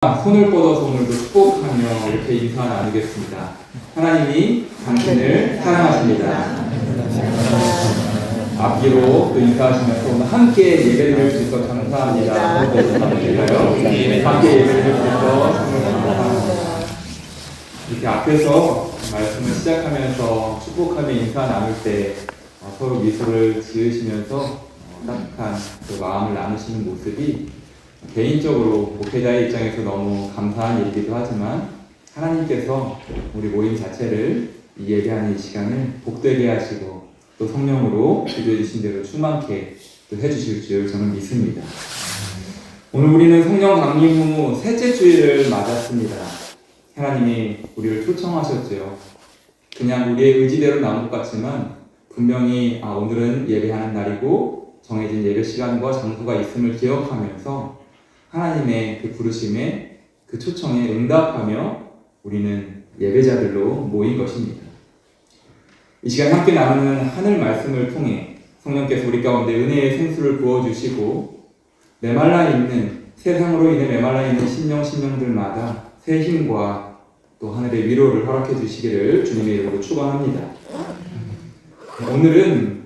손을 뻗어서 오늘도 축복하며 이렇게 인사 나누겠습니다. 하나님이 당신을 사랑하십니다. 앞뒤로 또 인사하시면서 오늘 함께 예배드릴 수 있어서 감사합니다. 함께 예배드릴 수 있어서 감사합니다. 이렇게 앞에서 말씀을 시작하면서 축복하며 인사 나눌 때 서로 미소를 지으시면서 따뜻한 그 마음을 나누시는 모습이 개인적으로 목회자의 입장에서 너무 감사한 일이기도 하지만 하나님께서 우리 모임 자체를 이 예배하는 이 시간을 복되게 하시고 또 성령으로 기도해 주신 대로 충만케 또 해주실 줄 저는 믿습니다. 오늘 우리는 성령 강림 후 셋째 주일을 맞았습니다. 하나님이 우리를 초청하셨죠. 그냥 우리의 의지대로 나온 것 같지만 분명히 오늘은 예배하는 날이고 정해진 예배 시간과 장소가 있음을 기억하면서 하나님의 그 부르심에 그 초청에 응답하며 우리는 예배자들로 모인 것입니다. 이 시간 함께 나누는 하늘 말씀을 통해 성령께서 우리 가운데 은혜의 생수를 부어주시고 세상으로 인해 메말라 있는 심령들마다 새 힘과 또 하늘의 위로를 허락해 주시기를 주님의 이름으로 축원합니다. 오늘은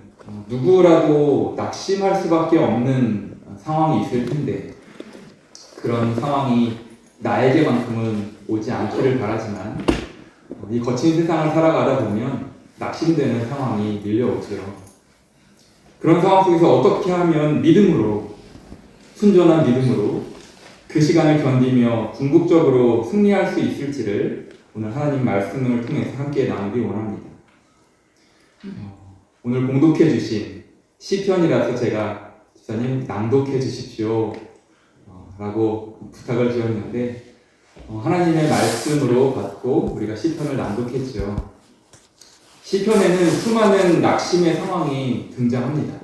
누구라도 낙심할 수밖에 없는 상황이 있을 텐데 그런 상황이 나에게만큼은 오지 않기를 바라지만 이 거친 세상을 살아가다 보면 낙심되는 상황이 밀려오죠. 그런 상황 속에서 어떻게 하면 믿음으로, 순전한 믿음으로 그 시간을 견디며 궁극적으로 승리할 수 있을지를 오늘 하나님 말씀을 통해서 함께 나누기 원합니다. 오늘 봉독해 주신 시편이라서 제가 집사님 낭독해 주십시오 라고 부탁을 드렸는데 하나님의 말씀으로 받고 우리가 시편을 낭독했죠. 시편에는 수많은 낙심의 상황이 등장합니다.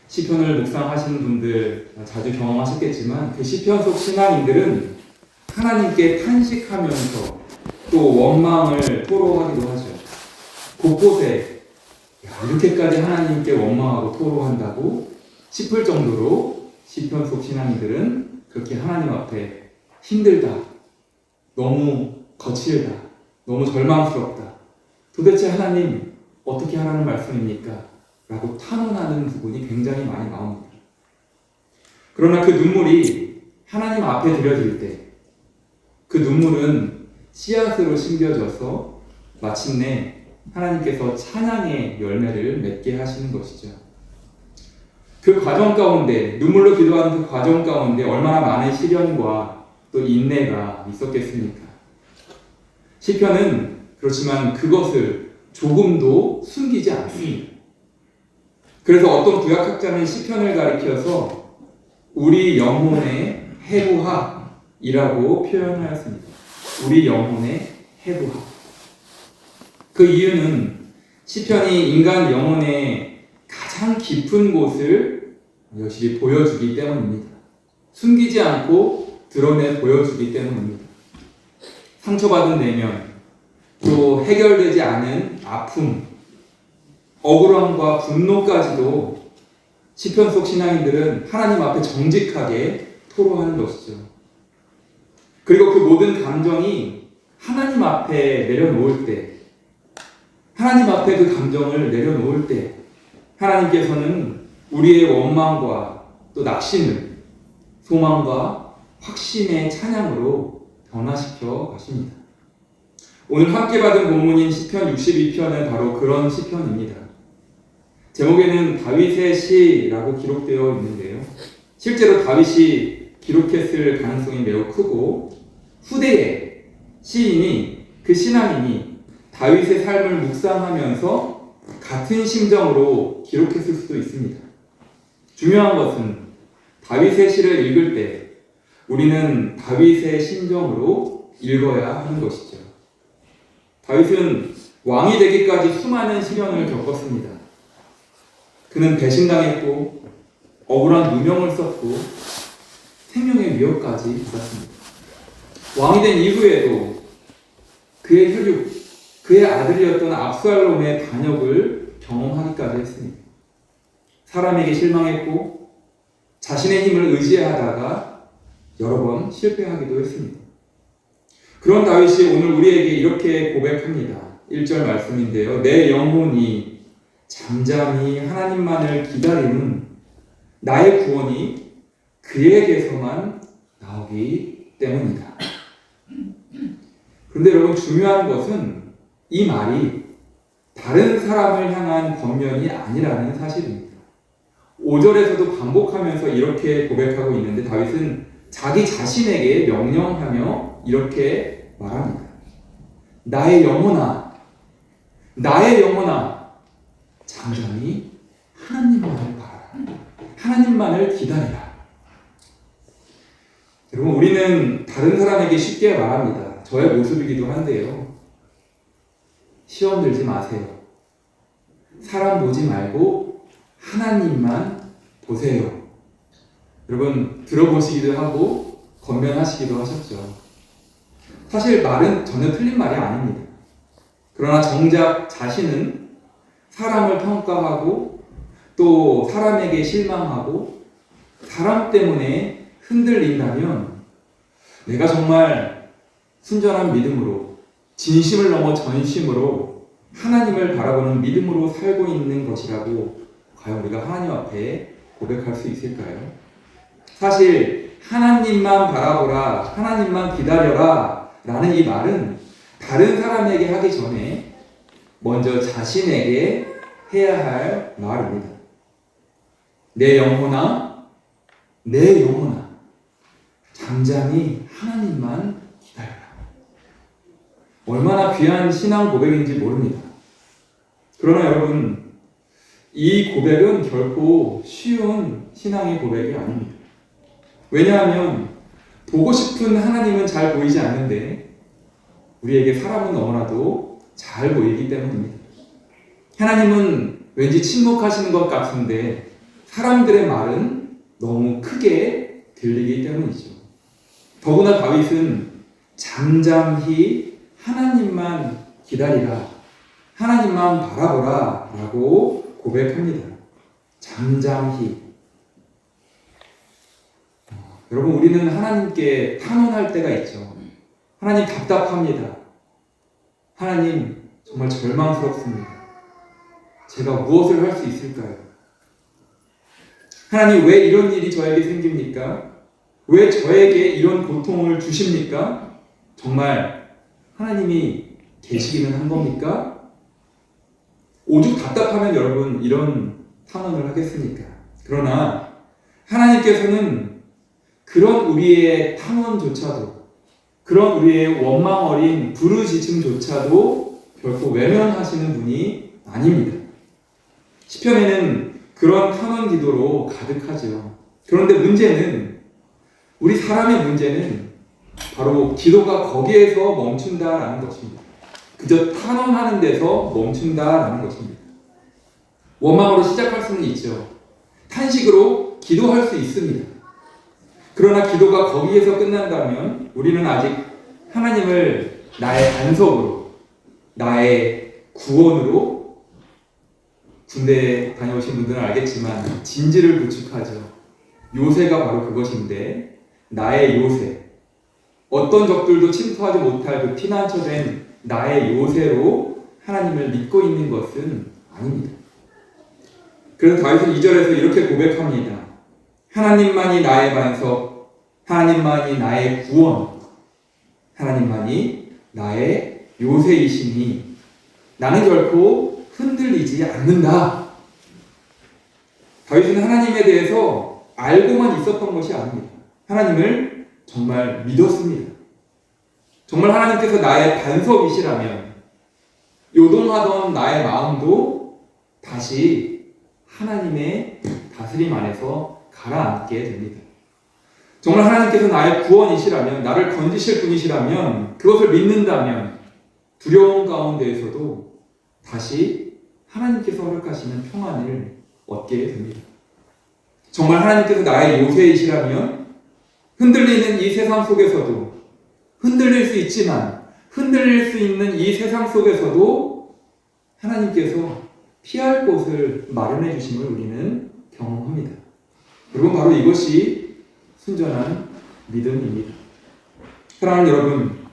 시편을 묵상하시는 분들 자주 경험하셨겠지만 그 시편 속 신앙인들은 하나님께 탄식하면서 또 원망을 토로하기도 하죠. 곳곳에 이렇게까지 하나님께 원망하고 토로한다고 싶을 정도로 시편 속 신앙인들은 그렇게 하나님 앞에 힘들다, 너무 거칠다, 너무 절망스럽다, 도대체 하나님 어떻게 하라는 말씀입니까? 라고 탄원하는 부분이 굉장히 많이 나옵니다. 그러나 그 눈물이 하나님 앞에 드려질 때 그 눈물은 씨앗으로 심겨져서 마침내 하나님께서 찬양의 열매를 맺게 하시는 것이죠. 그 과정 가운데, 눈물로 기도하는 그 과정 가운데 얼마나 많은 시련과 또 인내가 있었겠습니까? 시편은 그렇지만 그것을 조금도 숨기지 않습니다. 그래서 어떤 구약학자는 시편을 가리켜서 우리 영혼의 해부학이라고 표현하였습니다. 우리 영혼의 해부학. 그 이유는 시편이 인간 영혼의 가장 깊은 곳을 여실히 보여주기 때문입니다. 숨기지 않고 드러내 보여주기 때문입니다. 상처받은 내면, 또 해결되지 않은 아픔, 억울함과 분노까지도 시편 속 신앙인들은 하나님 앞에 정직하게 토로하는 것이죠. 그리고 그 모든 감정이 하나님 앞에 내려놓을 때, 하나님 앞에 그 감정을 내려놓을 때 하나님께서는 우리의 원망과 또 낙심을 소망과 확신의 찬양으로 변화시켜 가십니다. 오늘 함께 받은 본문인 시편 62편은 바로 그런 시편입니다. 제목에는 다윗의 시라고 기록되어 있는데요. 실제로 다윗이 기록했을 가능성이 매우 크고 후대의 시인이, 그 신앙인이 다윗의 삶을 묵상하면서 같은 심정으로 기록했을 수도 있습니다. 중요한 것은 다윗의 시를 읽을 때 우리는 다윗의 심정으로 읽어야 하는 것이죠. 다윗은 왕이 되기까지 수많은 시련을 겪었습니다. 그는 배신당했고 억울한 누명을 썼고 생명의 위협까지 받았습니다. 왕이 된 이후에도 그의 혈육, 그의 아들이었던 압살롬의 반역을 경험하기까지 했습니다. 사람에게 실망했고 자신의 힘을 의지하다가 여러 번 실패하기도 했습니다. 그런 다윗이 오늘 우리에게 이렇게 고백합니다. 1절 말씀인데요. 내 영혼이 잠잠히 하나님만을 기다리는 나의 구원이 그에게서만 나오기 때문이다. 그런데 여러분, 중요한 것은 이 말이 다른 사람을 향한 권면이 아니라는 사실입니다. 5절에서도 반복하면서 이렇게 고백하고 있는데 다윗은 자기 자신에게 명령하며 이렇게 말합니다. 나의 영혼아, 나의 영혼아, 잠잠히 하나님만을 바라라. 하나님만을 기다리라. 여러분, 우리는 다른 사람에게 쉽게 말합니다. 저의 모습이기도 한데요. 시험 들지 마세요. 사람 보지 말고 하나님만 보세요. 여러분, 들어보시기도 하고 권면하시기도 하셨죠. 사실 말은 전혀 틀린 말이 아닙니다. 그러나 정작 자신은 사람을 평가하고 또 사람에게 실망하고 사람 때문에 흔들린다면 내가 정말 순전한 믿음으로 진심을 넘어 전심으로 하나님을 바라보는 믿음으로 살고 있는 것이라고 과연 우리가 하나님 앞에 고백할 수 있을까요? 사실 하나님만 바라보라, 하나님만 기다려라 라는 이 말은 다른 사람에게 하기 전에 먼저 자신에게 해야 할 말입니다. 내 영혼아, 내 영혼아, 잠잠히 하나님만 기다려라. 얼마나 귀한 신앙 고백인지 모릅니다. 그러나 여러분, 이 고백은 결코 쉬운 신앙의 고백이 아닙니다. 왜냐하면 보고 싶은 하나님은 잘 보이지 않는데 우리에게 사람은 너무나도 잘 보이기 때문입니다. 하나님은 왠지 침묵하시는 것 같은데 사람들의 말은 너무 크게 들리기 때문이죠. 더구나 다윗은 잠잠히 하나님만 기다리라, 하나님만 바라보라 라고 고백합니다. 잠잠히. 여러분, 우리는 하나님께 탄원할 때가 있죠. 하나님, 답답합니다. 하나님, 정말 절망스럽습니다. 제가 무엇을 할 수 있을까요? 하나님, 왜 이런 일이 저에게 생깁니까? 왜 저에게 이런 고통을 주십니까? 정말 하나님이 계시기는 한 겁니까? 오죽 답답하면 여러분 이런 탄원을 하겠습니까? 그러나 하나님께서는 그런 우리의 탄원조차도, 그런 우리의 원망 어린 부르짖음조차도 결코 외면하시는 분이 아닙니다. 시편에는 그런 탄원 기도로 가득하죠. 그런데 문제는, 우리 사람의 문제는 바로 기도가 거기에서 멈춘다라는 것입니다. 그저 탄원하는 데서 멈춘다라는 것입니다. 원망으로 시작할 수는 있죠. 탄식으로 기도할 수 있습니다. 그러나 기도가 거기에서 끝난다면 우리는 아직 하나님을 나의 반석으로, 나의 구원으로, 군대 다녀오신 분들은 알겠지만 진지를 구축하죠. 요새가 바로 그것인데, 나의 요새, 어떤 적들도 침투하지 못할 그 피난처된 나의 요새로 하나님을 믿고 있는 것은 아닙니다. 그래서 다윗은 2절에서 이렇게 고백합니다. 하나님만이 나의 반석, 하나님만이 나의 구원, 하나님만이 나의 요새이시니 나는 결코 흔들리지 않는다. 다윗은 하나님에 대해서 알고만 있었던 것이 아닙니다. 하나님을 정말 믿었습니다. 정말 하나님께서 나의 반석이시라면 요동하던 나의 마음도 다시 하나님의 다스림 안에서 가라앉게 됩니다. 정말 하나님께서 나의 구원이시라면, 나를 건지실 분이시라면, 그것을 믿는다면 두려움 가운데에서도 다시 하나님께서 허락하시는 평안을 얻게 됩니다. 정말 하나님께서 나의 요새이시라면 흔들리는 이 세상 속에서도, 흔들릴 수 있지만 흔들릴 수 있는 이 세상 속에서도 하나님께서 피할 곳을 마련해 주심을 우리는 경험합니다. 여러분, 바로 이것이 순전한 믿음입니다. 사랑하는 여러분,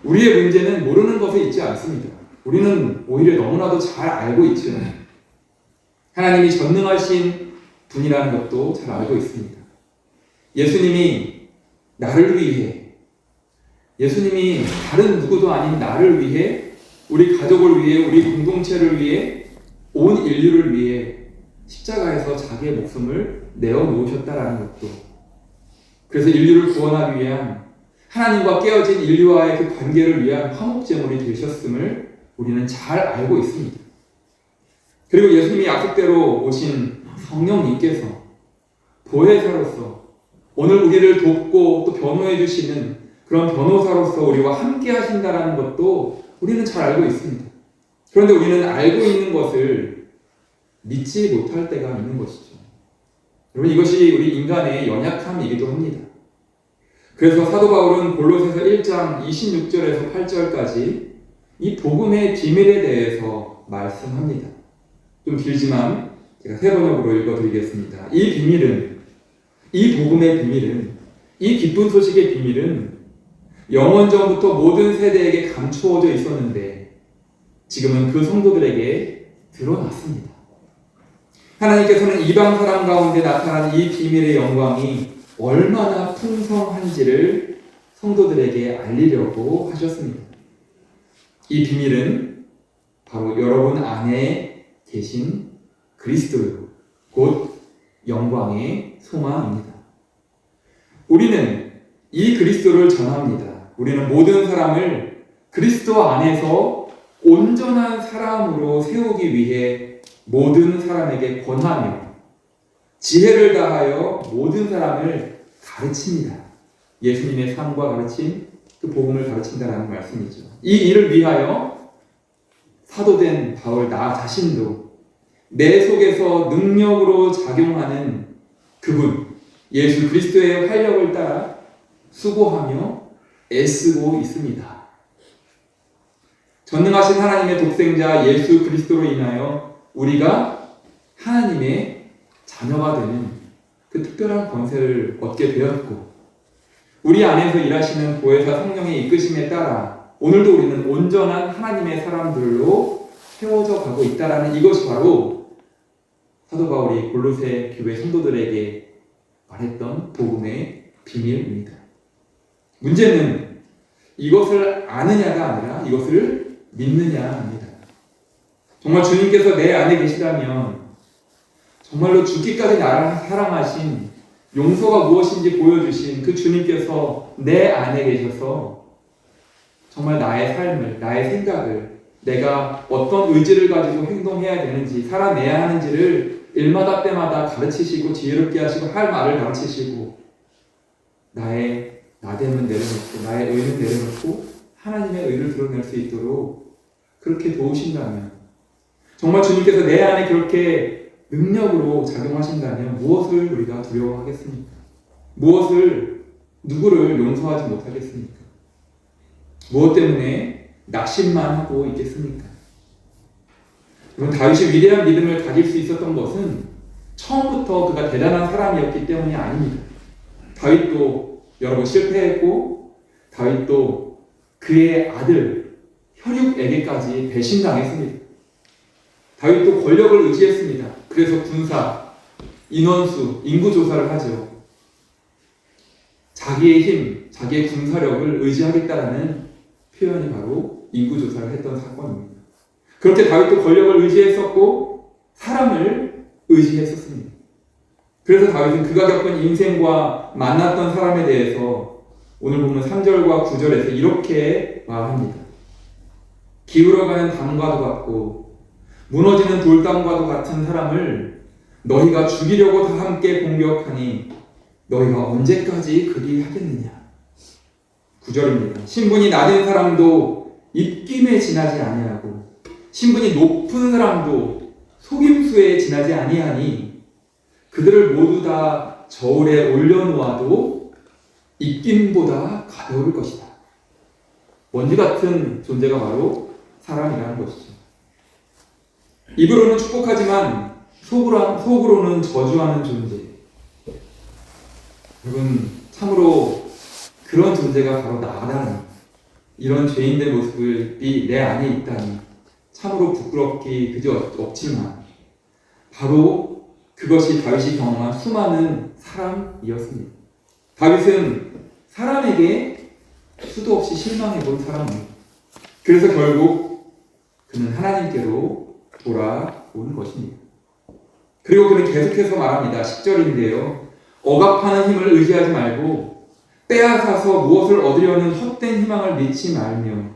우리의 문제는 모르는 것에 있지 않습니다. 우리는 오히려 너무나도 잘 알고 있죠. 하나님이 전능하신 분이라는 것도 잘 알고 있습니다. 예수님이 나를 위해, 예수님이 다른 누구도 아닌 나를 위해, 우리 가족을 위해, 우리 공동체를 위해, 온 인류를 위해 십자가에서 자기의 목숨을 내어놓으셨다라는 것도, 그래서 인류를 구원하기 위한, 하나님과 깨어진 인류와의 그 관계를 위한 화목제물이 되셨음을 우리는 잘 알고 있습니다. 그리고 예수님이 약속대로 오신 성령님께서 보혜사로서 오늘 우리를 돕고 또 변호해 주시는 그런 변호사로서 우리와 함께 하신다는 것도 우리는 잘 알고 있습니다. 그런데 우리는 알고 있는 것을 믿지 못할 때가 있는 것이죠. 여러분, 이것이 우리 인간의 연약함이기도 합니다. 그래서 사도 바울은 골로새서 1장 26절에서 8절까지 이 복음의 비밀에 대해서 말씀합니다. 좀 길지만 제가 세 번역으로 읽어드리겠습니다. 이 비밀은, 이 복음의 비밀은, 이 기쁜 소식의 비밀은 영원전부터 모든 세대에게 감추어져 있었는데 지금은 그 성도들에게 드러났습니다. 하나님께서는 이방 사람 가운데 나타난 이 비밀의 영광이 얼마나 풍성한지를 성도들에게 알리려고 하셨습니다. 이 비밀은 바로 여러분 안에 계신 그리스도요, 곧 영광의 소망입니다. 우리는 이 그리스도를 전합니다. 우리는 모든 사람을 그리스도 안에서 온전한 사람으로 세우기 위해 모든 사람에게 권하며 지혜를 다하여 모든 사람을 가르칩니다. 예수님의 삶과 가르침, 그 복음을 가르친다라는 말씀이죠. 이 일을 위하여 사도된 바울 나 자신도 내 속에서 능력으로 작용하는 그분, 예수 그리스도의 활력을 따라 수고하며 애쓰고 있습니다. 전능하신 하나님의 독생자 예수 그리스도로 인하여 우리가 하나님의 자녀가 되는 그 특별한 권세를 얻게 되었고, 우리 안에서 일하시는 보혜사 성령의 이끄심에 따라 오늘도 우리는 온전한 하나님의 사람들로 세워져 가고 있다라는 이것이 바로 사도 바울이 골로새 교회 성도들에게 말했던 복음의 비밀입니다. 문제는 이것을 아느냐가 아니라 이것을 믿느냐입니다. 정말 주님께서 내 안에 계시다면 정말로 죽기까지 나를 사랑하신, 용서가 무엇인지 보여주신 그 주님께서 내 안에 계셔서 정말 나의 삶을, 나의 생각을, 내가 어떤 의지를 가지고 행동해야 되는지, 살아내야 하는지를 일마다 때마다 가르치시고 지혜롭게 하시고 할 말을 가르치시고 나의 나됨은 내려놓고 나의 의는 내려놓고 하나님의 의를 드러낼 수 있도록 그렇게 도우신다면, 정말 주님께서 내 안에 그렇게 능력으로 작용하신다면 무엇을 우리가 두려워하겠습니까? 무엇을, 누구를 용서하지 못하겠습니까? 무엇 때문에 낙심만 하고 있겠습니까? 여러분, 다윗이 위대한 믿음을 가질 수 있었던 것은 처음부터 그가 대단한 사람이었기 때문이 아닙니다. 다윗도 여러 번 실패했고, 다윗도 그의 아들 혈육에게까지 배신당했습니다. 다윗도 권력을 의지했습니다. 그래서 군사, 인원수, 인구 조사를 하죠. 자기의 힘, 자기의 군사력을 의지하겠다라는 표현이 바로 인구 조사를 했던 사건입니다. 그렇게 다윗도 권력을 의지했었고 사람을 의지했었습니다. 그래서 다윗은 그가 겪은 인생과 만났던 사람에 대해서 오늘 보면 3절과 9절에서 이렇게 말합니다. 기울어가는 담과도 같고 무너지는 돌담과도 같은 사람을 너희가 죽이려고 다 함께 공격하니 너희가 언제까지 그리 하겠느냐. 9절입니다. 신분이 낮은 사람도 입김에 지나지 아니하고 신분이 높은 사람도 속임수에 지나지 아니하니 그들을 모두 다 저울에 올려놓아도 입김보다 가벼울 것이다. 먼지 같은 존재가 바로 사람이라는 것이죠. 입으로는 축복하지만 속으로는 저주하는 존재. 여러분, 참으로 그런 존재가 바로 나다니, 이런 죄인된 모습이 내 안에 있다니 참으로 부끄럽기 그저 없지만 바로 그것이 다윗이 경험한 수많은 사람이었습니다. 다윗은 사람에게 수도 없이 실망해 본 사람입니다. 그래서 결국 그는 하나님께로 돌아오는 것입니다. 그리고 그는 계속해서 말합니다. 10절인데요. 억압하는 힘을 의지하지 말고 빼앗아서 무엇을 얻으려는 헛된 희망을 믿지 말며,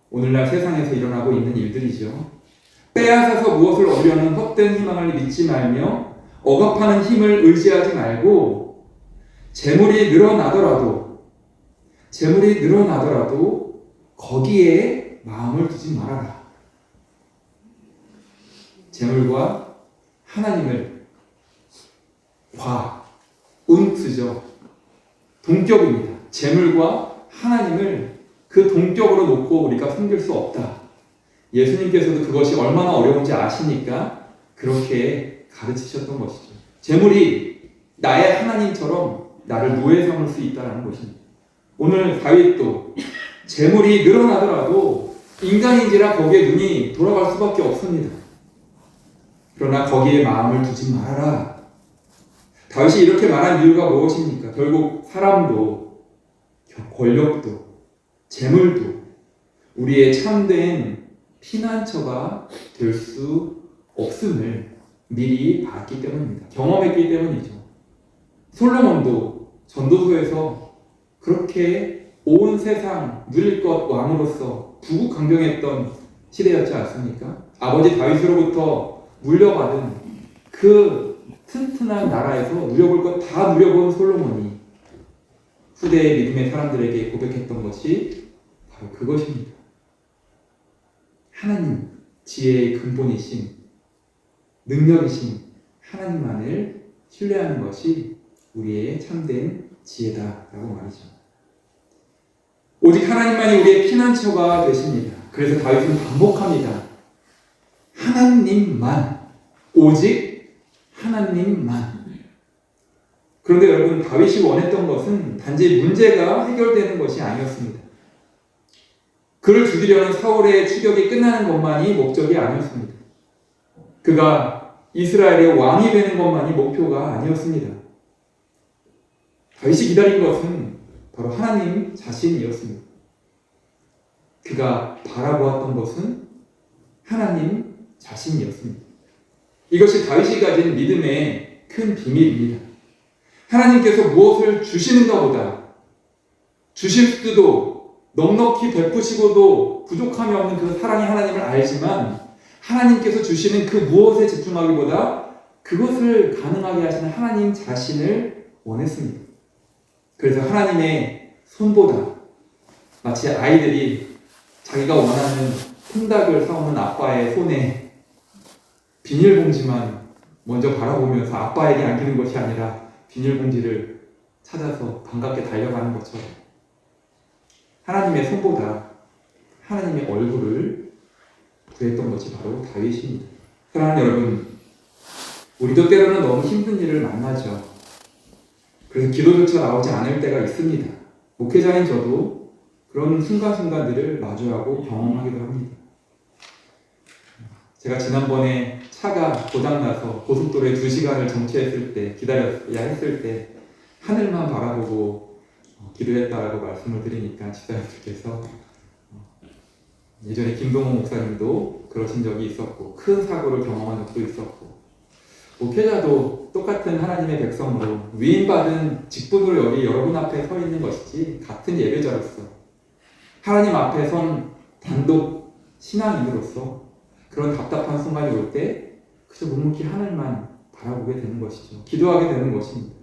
오늘날 세상에서 일어나고 있는 일들이죠. 빼앗아서 무엇을 얻으려는 헛된 희망을 믿지 말며 억압하는 힘을 의지하지 말고 재물이 늘어나더라도 거기에 마음을 두지 말아라. 재물과 하나님을 운트죠. 동격입니다. 재물과 하나님을 그 동격으로 놓고 우리가 섬길 수 없다. 예수님께서도 그것이 얼마나 어려운지 아시니까 그렇게 가르치셨던 것이죠. 재물이 나의 하나님처럼 나를 노예 삼을 수 있다는 것입니다. 오늘 다윗도 재물이 늘어나더라도 인간인지라 거기에 눈이 돌아갈 수밖에 없습니다. 그러나 거기에 마음을 두지 말아라. 다윗이 이렇게 말한 이유가 무엇입니까? 결국 사람도, 권력도, 재물도 우리의 참된 피난처가 될 수 없음을 미리 알았기 때문입니다. 경험했기 때문이죠. 솔로몬도 전도서에서 그렇게 온 세상 누릴 것 왕으로서 부국강경했던 시대였지 않습니까? 아버지 다윗으로부터 물려받은 그 튼튼한 나라에서 누려볼 것 다 누려본 솔로몬이 후대의 믿음의 사람들에게 고백했던 것이 바로 그것입니다. 하나님, 지혜의 근본이신, 능력이신 하나님만을 신뢰하는 것이 우리의 참된 지혜다라고 말이죠. 오직 하나님만이 우리의 피난처가 되십니다. 그래서 다윗은 반복합니다. 하나님만, 오직 하나님만. 그런데 여러분, 다윗이 원했던 것은 단지 문제가 해결되는 것이 아니었습니다. 그를 죽이려는 사울의 추격이 끝나는 것만이 목적이 아니었습니다. 그가 이스라엘의 왕이 되는 것만이 목표가 아니었습니다. 다윗이 기다린 것은 바로 하나님 자신이었습니다. 그가 바라보았던 것은 하나님 자신이었습니다. 이것이 다윗이 가진 믿음의 큰 비밀입니다. 하나님께서 무엇을 주시는가 보다 주실 수도 넉넉히 베푸시고도 부족함이 없는 그 사랑의 하나님을 알지만 하나님께서 주시는 그 무엇에 집중하기보다 그것을 가능하게 하시는 하나님 자신을 원했습니다. 그래서 하나님의 손보다 마치 아이들이 자기가 원하는 통닭을 사오는 아빠의 손에 비닐봉지만 먼저 바라보면서 아빠에게 안기는 것이 아니라 비닐봉지를 찾아서 반갑게 달려가는 것처럼 하나님의 손보다 하나님의 얼굴을 구했던 것이 바로 다윗입니다. 사랑하는 여러분, 우리도 때로는 너무 힘든 일을 만나죠. 그래서 기도조차 나오지 않을 때가 있습니다. 목회자인 저도 그런 순간순간들을 마주하고 경험하기도 합니다. 제가 지난번에 차가 고장나서 고속도로에 2시간을 정체했을 때, 기다려야 했을 때 하늘만 바라보고 기도했다라고 말씀을 드리니까 집사님들께서 예전에 김동호 목사님도 그러신 적이 있었고 큰 사고를 경험한 적도 있었고 목회자도 똑같은 하나님의 백성으로 위임받은 직분으로 여기 여러분 앞에 서 있는 것이지 같은 예배자로서 하나님 앞에 선 단독 신앙인으로서 그런 답답한 순간이 올 때 그저 묵묵히 하늘만 바라보게 되는 것이죠. 기도하게 되는 것입니다.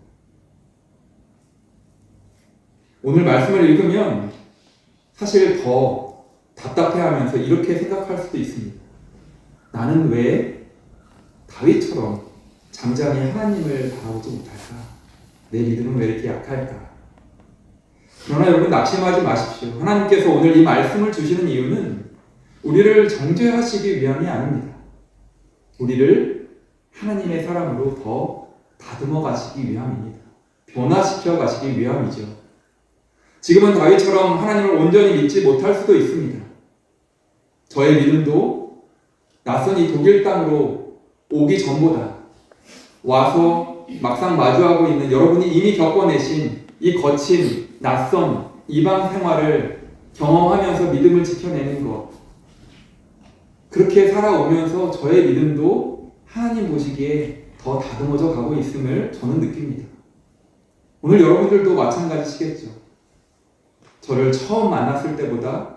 오늘 말씀을 읽으면 사실 더 답답해하면서 이렇게 생각할 수도 있습니다. 나는 왜 다윗처럼 잠잠히 하나님을 바라보지 못할까? 내 믿음은 왜 이렇게 약할까? 그러나 여러분 낙심하지 마십시오. 하나님께서 오늘 이 말씀을 주시는 이유는 우리를 정죄하시기 위함이 아닙니다. 우리를 하나님의 사람으로 더 다듬어 가시기 위함입니다. 변화시켜 가시기 위함이죠. 지금은 다윗처럼 하나님을 온전히 믿지 못할 수도 있습니다. 저의 믿음도 낯선 이 독일 땅으로 오기 전보다 와서 막상 마주하고 있는 여러분이 이미 겪어내신 이 거친 낯선 이방 생활을 경험하면서 믿음을 지켜내는 것, 그렇게 살아오면서 저의 믿음도 하나님 보시기에 더 다듬어져 가고 있음을 저는 느낍니다. 오늘 여러분들도 마찬가지시겠죠. 저를 처음 만났을 때보다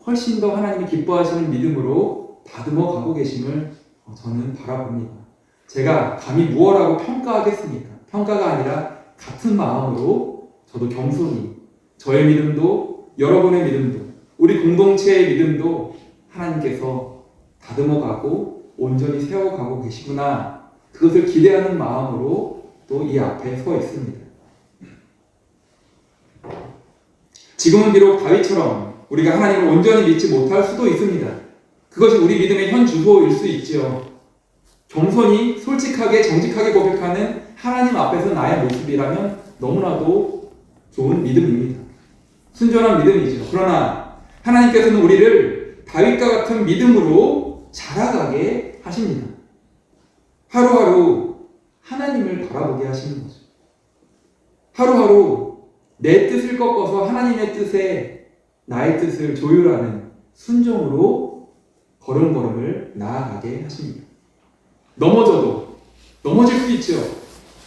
훨씬 더 하나님이 기뻐하시는 믿음으로 다듬어 가고 계심을 저는 바라봅니다. 제가 감히 무엇라고 평가하겠습니까? 평가가 아니라 같은 마음으로 저도 겸손히 저의 믿음도 여러분의 믿음도 우리 공동체의 믿음도 하나님께서 다듬어 가고 온전히 세워가고 계시구나, 그것을 기대하는 마음으로 또 이 앞에 서 있습니다. 지금은 비록 다윗처럼 우리가 하나님을 온전히 믿지 못할 수도 있습니다. 그것이 우리 믿음의 현 주소일 수 있지요. 겸손히 솔직하게 정직하게 고백하는 하나님 앞에서 나의 모습이라면 너무나도 좋은 믿음입니다. 순전한 믿음이죠. 그러나 하나님께서는 우리를 다윗과 같은 믿음으로 자라가게 하십니다. 하루하루 하나님을 바라보게 하시는 거죠. 하루하루 내 뜻을 꺾어서 하나님의 뜻에 나의 뜻을 조율하는 순종으로 걸음걸음을 나아가게 하십니다. 넘어질 수 있죠.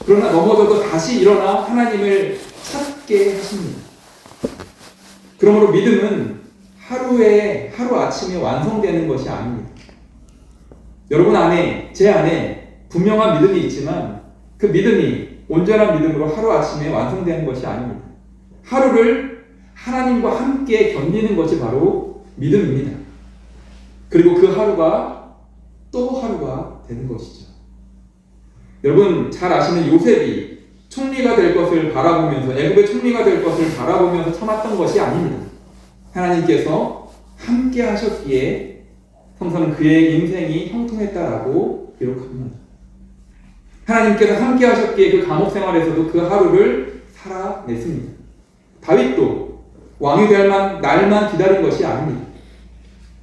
그러나 넘어져도 다시 일어나 하나님을 찾게 하십니다. 그러므로 믿음은 하루아침에 완성되는 것이 아닙니다. 여러분 안에, 제 안에 분명한 믿음이 있지만 그 믿음이 온전한 믿음으로 하루아침에 완성되는 것이 아닙니다. 하루를 하나님과 함께 견디는 것이 바로 믿음입니다. 그리고 그 하루가 또 하루가 되는 것이죠. 여러분 잘 아시는 요셉이 총리가 될 것을 바라보면서, 애굽의 총리가 될 것을 바라보면서 참았던 것이 아닙니다. 하나님께서 함께 하셨기에 성서는 그의 인생이 형통했다라고 기록합니다. 하나님께서 함께 하셨기에 그 감옥 생활에서도 그 하루를 살아냈습니다. 다윗도 왕이 될 날만 기다린 것이 아닙니다.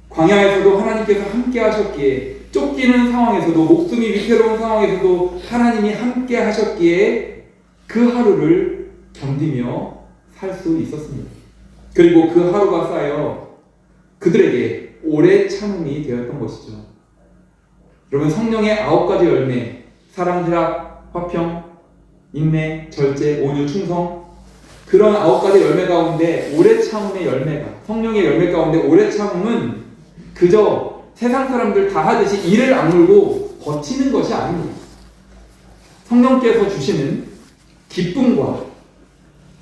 광야에서도 하나님께서 함께 하셨기에, 쫓기는 상황에서도, 목숨이 위태로운 상황에서도 하나님이 함께 하셨기에 그 하루를 견디며 살 수 있었습니다. 그리고 그 하루가 쌓여 그들에게 오래 참음이 되었던 것이죠. 여러분, 성령의 9가지 열매, 사랑, 희락, 화평, 인내, 절제, 온유, 충성, 그런 9가지 열매 가운데 오래 참음의 열매가, 성령의 열매 가운데 오래 참음은 그저 세상 사람들 다 하듯이 이를 악물고 버티는 것이 아닙니다. 성령께서 주시는 기쁨과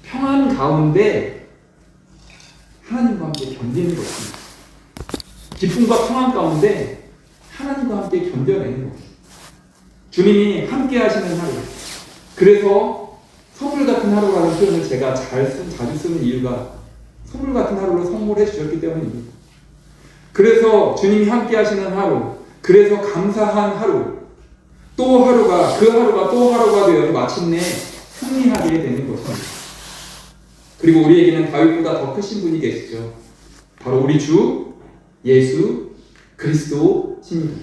평안 가운데 하나님과 함께 견디는 것입니다. 기쁨과 평안 가운데 하나님과 함께 견뎌내는 것. 주님이 함께 하시는 하루. 그래서 선물 같은 하루라는 표현을 제가 자주 쓰는 이유가 선물 같은 하루를 선물해 주셨기 때문입니다. 그래서 주님이 함께 하시는 하루, 그래서 감사한 하루, 또 하루가, 그 하루가 또 하루가 되어서 마침내 승리하게 되는 것입니다. 그리고 우리에게는 다윗보다 더 크신 분이 계시죠. 바로 우리 주 예수 그리스도십니다.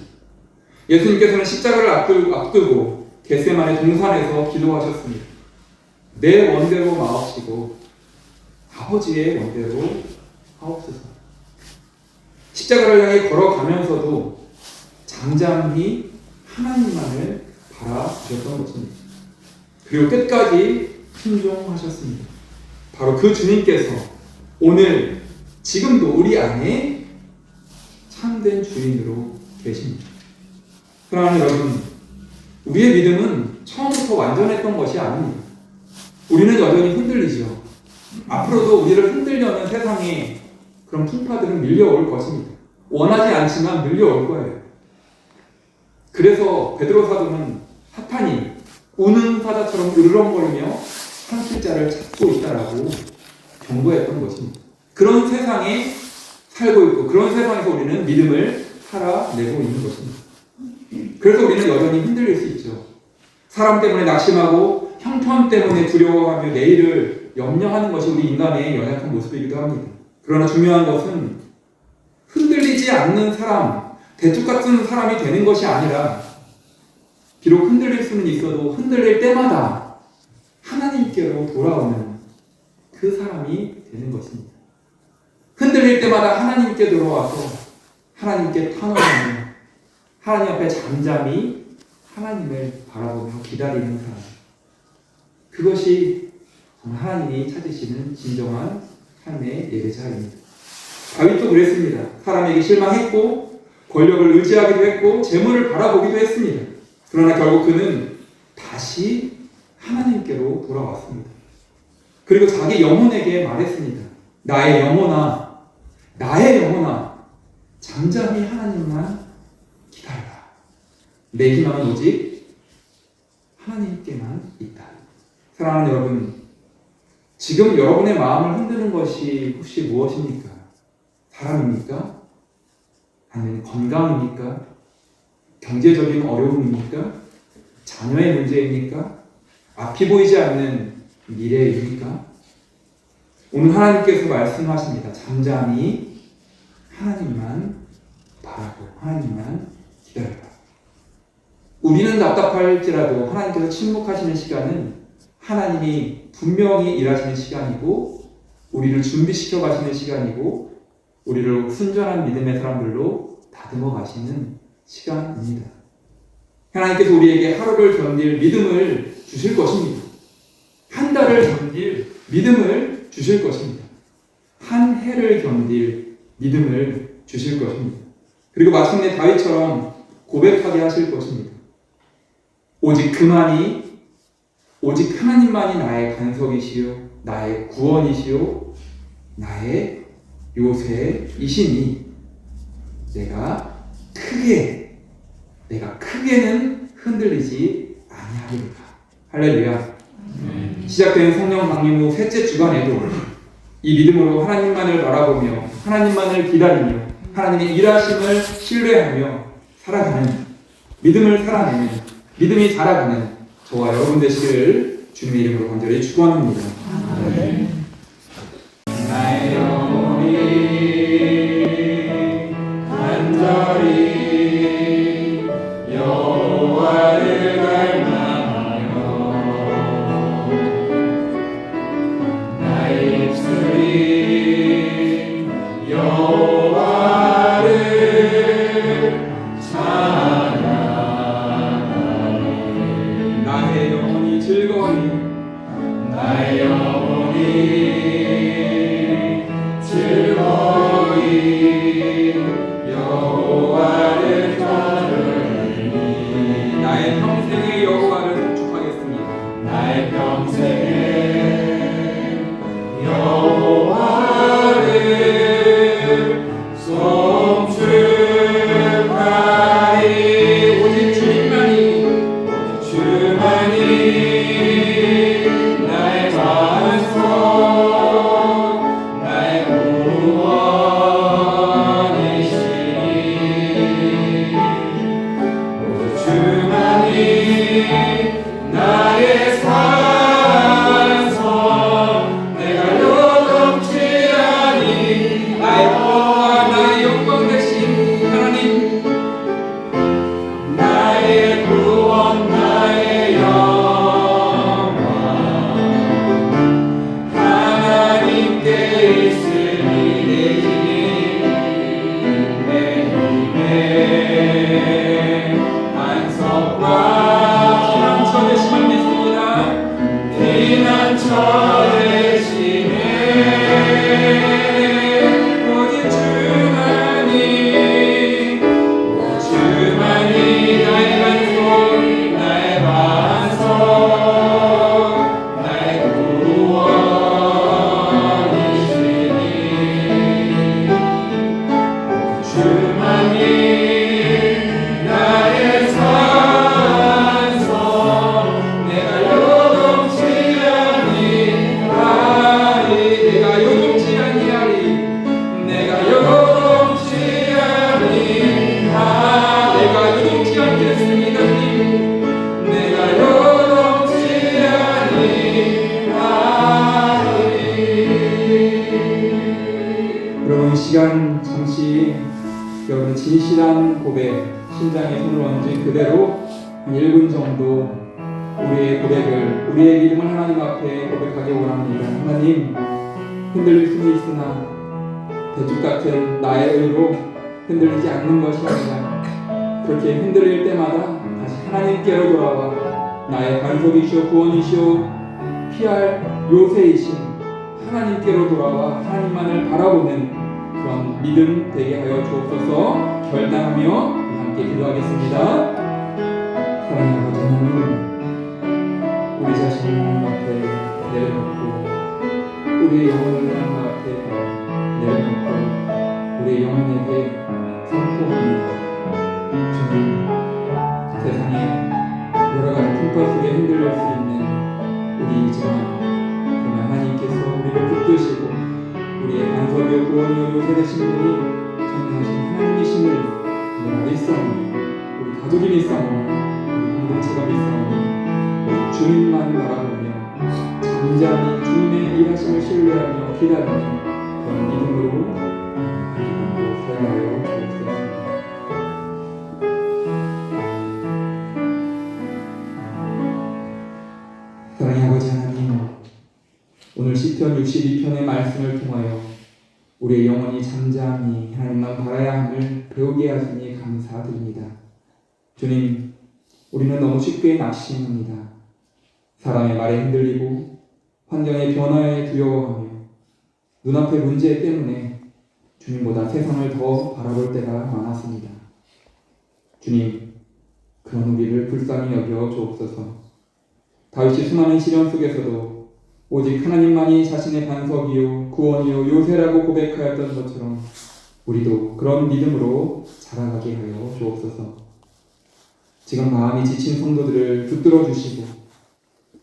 예수님께서는 십자가를 앞두고 겟세마네 동산에서 기도하셨습니다. 내 원대로 마옵시고 아버지의 원대로 하옵소서. 십자가를 향해 걸어가면서도 잠잠히 하나님만을 바라보셨던 것입니다. 그리고 끝까지 순종하셨습니다. 바로 그 주님께서 오늘 지금도 우리 안에 참된 주인으로 계십니다. 사랑하는 여러분, 우리의 믿음은 처음부터 완전했던 것이 아닙니다. 우리는 여전히 흔들리죠. 앞으로도 우리를 흔들려는 세상의 그런 풍파들은 밀려올 것입니다. 원하지 않지만 밀려올 거예요. 그래서 베드로 사도는 사탄이 우는 사자처럼 으르렁거리며 산길자를 찾고 있다라고 경고했던 것입니다. 그런 세상에 살고 있고 그런 세상에서 우리는 믿음을 살아내고 있는 것입니다. 그래서 우리는 여전히 흔들릴 수 있죠. 사람 때문에 낙심하고 형편 때문에 두려워하며 내일을 염려하는 것이 우리 인간의 연약한 모습이기도 합니다. 그러나 중요한 것은 흔들리지 않는 사람, 대쪽 같은 사람이 되는 것이 아니라 비록 흔들릴 수는 있어도 흔들릴 때마다 하나님께로 돌아오는 그 사람이 되는 것입니다. 흔들릴 때마다 하나님께 돌아와서 하나님께 탄원하며 하나님 앞에 잠잠히 하나님을 바라보며 기다리는 사람. 그것이 하나님이 찾으시는 진정한 삶의 예배자입니다. 다윗도 그랬습니다. 사람에게 실망했고 권력을 의지하기도 했고 재물을 바라보기도 했습니다. 그러나 결국 그는 다시 하나님께로 돌아왔습니다. 그리고 자기 영혼에게 말했습니다. 나의 영혼아 잠잠히 하나님만 기다려라. 내 희망은 오직 하나님께만 있다. 사랑하는 여러분, 지금 여러분의 마음을 흔드는 것이 혹시 무엇입니까? 사람입니까? 아니면 건강입니까? 경제적인 어려움입니까? 자녀의 문제입니까? 앞이 보이지 않는 미래입니까? 오늘 하나님께서 말씀하십니다. 잠잠히 하나님만 바라고 하나님만 기다려라. 우리는 답답할지라도 하나님께서 침묵하시는 시간은 하나님이 분명히 일하시는 시간이고 우리를 준비시켜 가시는 시간이고 우리를 순전한 믿음의 사람들로 다듬어 가시는 시간입니다. 하나님께서 우리에게 하루를 견딜 믿음을 주실 것입니다. 한 달을 견딜 믿음을 주실 것입니다. 한 해를 견딜 믿음을 주실 것입니다. 그리고 마침내 다윗처럼 고백하게 하실 것입니다. 오직 하나님만이 나의 간석이시요 나의 구원이시요 나의 요새이시니 내가 크게는 흔들리지 아니하리로다. 할렐루야. 시작된 성령 강림 후 셋째 주간에도 이 믿음으로 하나님만을 바라보며 하나님만을 기다리며 하나님의 일하심을 신뢰하며 살아가는 믿음을 살아내는 믿음이 자라가는 저와 여러분 되시기를 주님의 이름으로 간절히 축원합니다. 나의 영혼이 간절히 여호와를 갈망하며 나의 입술이 여호와를 찬양하니 나의 영혼이 즐거워하니 나의 영혼이 여러분, 이 시간 잠시 여러분 진실한 고백, 심장에 손을 얹은 그대로 한 1분 정도 우리의 고백을, 우리의 믿음을 하나님 앞에 고백하기 원합니다. 하나님, 흔들릴 수는 있으나 대죽 같은 나의 의로 흔들리지 않는 것이 아니라 그렇게 흔들릴 때마다 다시 하나님께로 돌아와 나의 반석이시오 구원이시오 피할 요새이신 하나님께로 돌아와 하나님만을 바라보는 그런 믿음 되게 하여 주옵소서. 결단하며 함께 기도하겠습니다. 사랑하는 아버지 하나님, 우리 자신을 하나님 앞에 내려놓고 우리의 영혼을 하나님 앞에 내려놓고 우리의 영혼에게 선포합니다. 주님, 세상에 여러 가지 풍파 속에 흔들릴 수 있는 우리이지만 그러나 하나님께서 우리를 붙드시고 우리의 반석이요 구원이요 요새 되신 분이 전능하신 하나님이심을 내가 믿사오니 우리 가족이 믿사오니 우리 공동체가 믿사오니 주님만 바라보며 잠잠히 주님의 일하심을 신뢰하며 기다리는 그런 믿음으로 살아가요 주옵소서. 사랑의 아버지 하나님, 오늘 시편 62편의 말씀을 통하여 우리의 영혼이 잠잠히 하나님만 바라야 함을 배우게 하시니 감사드립니다. 주님, 우리는 너무 쉽게 낙심합니다. 사람의 말에 흔들리고 환경의 변화에 두려워하며 눈앞의 문제 때문에 주님보다 세상을 더 바라볼 때가 많았습니다. 주님, 그런 우리를 불쌍히 여겨 주옵소서. 다윗이 수많은 시련 속에서도 오직 하나님만이 자신의 반석이요 구원이요 요새라고 고백하였던 것처럼 우리도 그런 믿음으로 자라가게 하여 주옵소서. 지금 마음이 지친 성도들을 붙들어 주시고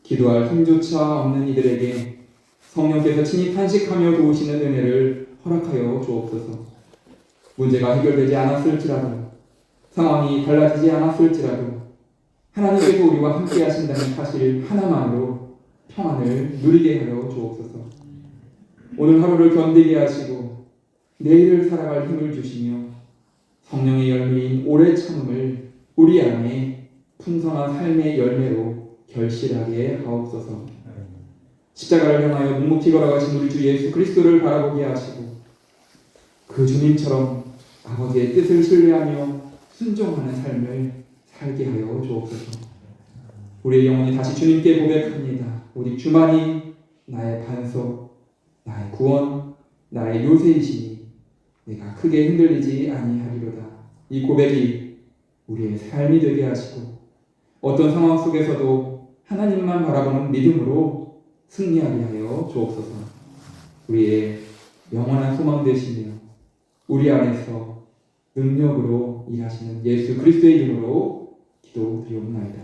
기도할 힘조차 없는 이들에게 성령께서 친히 탄식하며 도우시는 은혜를 허락하여 주옵소서. 문제가 해결되지 않았을지라도 상황이 달라지지 않았을지라도 하나님께서 우리와 함께 하신다는 사실 하나만으로 평안을 누리게 하여 주옵소서. 오늘 하루를 견디게 하시고 내일을 살아갈 힘을 주시며 성령의 열매인 오래 참음을 우리 안에 풍성한 삶의 열매로 결실하게 하옵소서. 십자가를 향하여 묵묵히 걸어가신 우리 주 예수 그리스도를 바라보게 하시고 그 주님처럼 아버지의 뜻을 신뢰하며 순종하는 삶을 살게 하여 주옵소서. 우리의 영혼이 다시 주님께 고백합니다. 오직 주만이 나의 반석, 나의 구원, 나의 요새이시니 내가 크게 흔들리지 아니하리로다. 이 고백이 우리의 삶이 되게 하시고 어떤 상황 속에서도 하나님만 바라보는 믿음으로 승리하게 하여 주옵소서. 우리의 영원한 소망 되시며 우리 안에서 능력으로 일하시는 예수 그리스도의 이름으로 기도드리옵나이다.